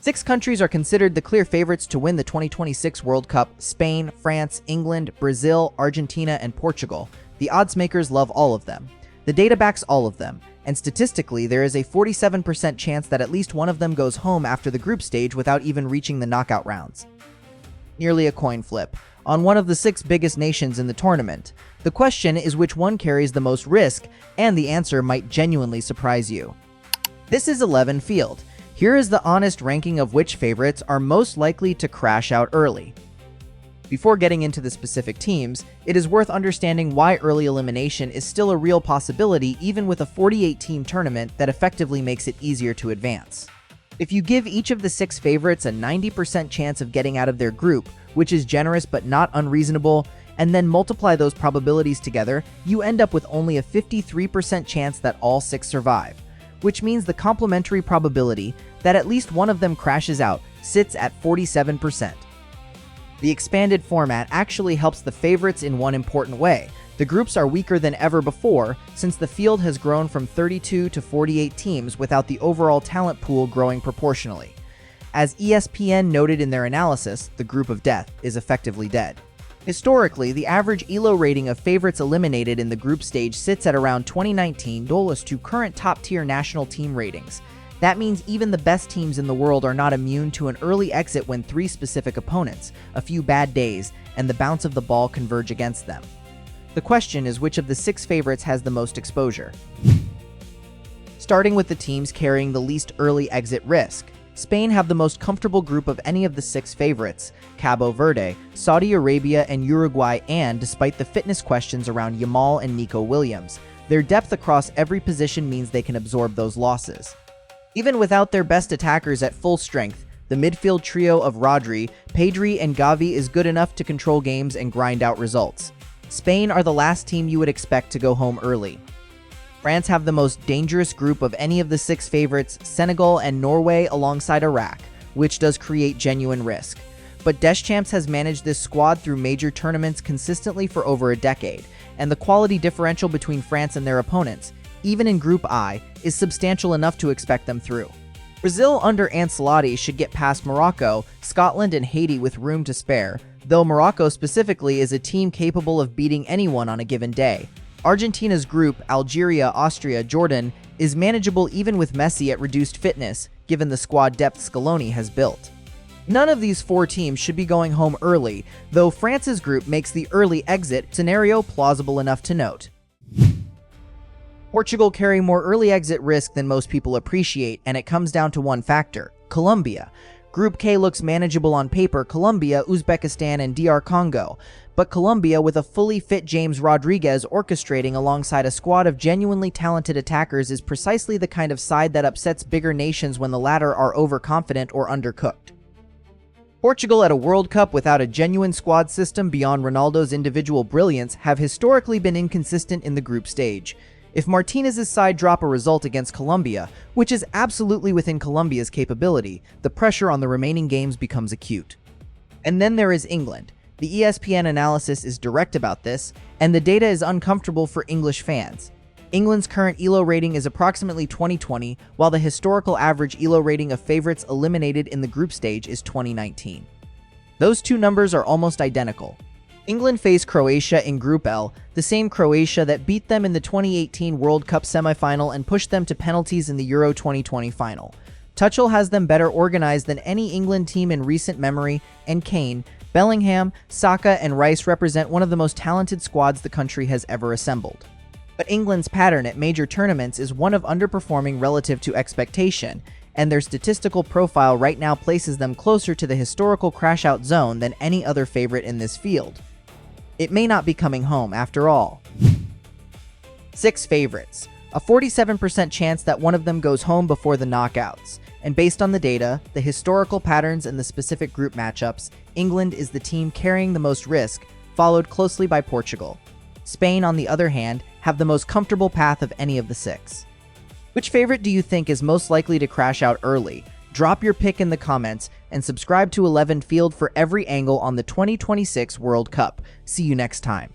6 countries are considered the clear favorites to win the 2026 World Cup: Spain, France, England, Brazil, Argentina, and Portugal. The odds makers love all of them. The data backs all of them, and statistically there is a 47% chance that at least one of them goes home after the group stage without even reaching the knockout rounds. Nearly a coin flip on one of the 6 biggest nations in the tournament. The question is which one carries the most risk, and the answer might genuinely surprise you. This is 11 field. Here is the honest ranking of which favorites are most likely to crash out early. Before getting into the specific teams, it is worth understanding why early elimination is still a real possibility even with a 48-team tournament that effectively makes it easier to advance. If you give each of the 6 favorites a 90% chance of getting out of their group, which is generous but not unreasonable, and then multiply those probabilities together, you end up with only a 53% chance that all 6 survive, which means the complementary probability that at least one of them crashes out sits at 47%. The expanded format actually helps the favorites in one important way. The groups are weaker than ever before since the field has grown from 32 to 48 teams without the overall talent pool growing proportionally. As ESPN noted in their analysis, the group of death is effectively dead. Historically, the average ELO rating of favorites eliminated in the group stage sits at around 2019 dollars to current top-tier national team ratings. That means even the best teams in the world are not immune to an early exit when 3 specific opponents, a few bad days, and the bounce of the ball converge against them. The question is which of the 6 favorites has the most exposure. Starting with the teams carrying the least early exit risk. Spain have the most comfortable group of any of the 6 favorites: Cabo Verde, Saudi Arabia, and Uruguay, and despite the fitness questions around Yamal and Nico Williams, their depth across every position means they can absorb those losses. Even without their best attackers at full strength, the midfield trio of Rodri, Pedri, and Gavi is good enough to control games and grind out results. Spain are the last team you would expect to go home early. France have the most dangerous group of any of the 6 favorites, Senegal and Norway alongside Iraq, which does create genuine risk. But Deschamps has managed this squad through major tournaments consistently for over a decade, and the quality differential between France and their opponents, even in Group I, is substantial enough to expect them through. Brazil under Ancelotti should get past Morocco, Scotland, and Haiti with room to spare, though Morocco specifically is a team capable of beating anyone on a given day. Argentina's group, Algeria, Austria, Jordan, is manageable even with Messi at reduced fitness, given the squad depth Scaloni has built. None of these 4 teams should be going home early, though France's group makes the early exit scenario plausible enough to note. Portugal carry more early exit risk than most people appreciate, and it comes down to one factor: Colombia. Group K looks manageable on paper: Colombia, Uzbekistan, and DR Congo. But Colombia, with a fully fit James Rodriguez orchestrating alongside a squad of genuinely talented attackers, is precisely the kind of side that upsets bigger nations when the latter are overconfident or undercooked. Portugal at a World Cup without a genuine squad system beyond Ronaldo's individual brilliance have historically been inconsistent in the group stage. If Martinez's side drop a result against Colombia, which is absolutely within Colombia's capability, the pressure on the remaining games becomes acute. And then there is England. The ESPN analysis is direct about this, and the data is uncomfortable for English fans. England's current ELO rating is approximately 2020, while the historical average ELO rating of favorites eliminated in the group stage is 2019. Those 2 numbers are almost identical. England face Croatia in Group L, the same Croatia that beat them in the 2018 World Cup semifinal and pushed them to penalties in the Euro 2020 final. Tuchel has them better organized than any England team in recent memory, and Kane, Bellingham, Saka, and Rice represent one of the most talented squads the country has ever assembled. But England's pattern at major tournaments is one of underperforming relative to expectation, and their statistical profile right now places them closer to the historical crash-out zone than any other favorite in this field. It may not be coming home after all. 6 favorites. A 47% chance that one of them goes home before the knockouts. And based on the data, the historical patterns, and the specific group matchups, England is the team carrying the most risk, followed closely by Portugal. Spain, on the other hand, have the most comfortable path of any of the 6. Which favorite do you think is most likely to crash out early? Drop your pick in the comments, and subscribe to 11 Field for every angle on the 2026 World Cup. See you next time.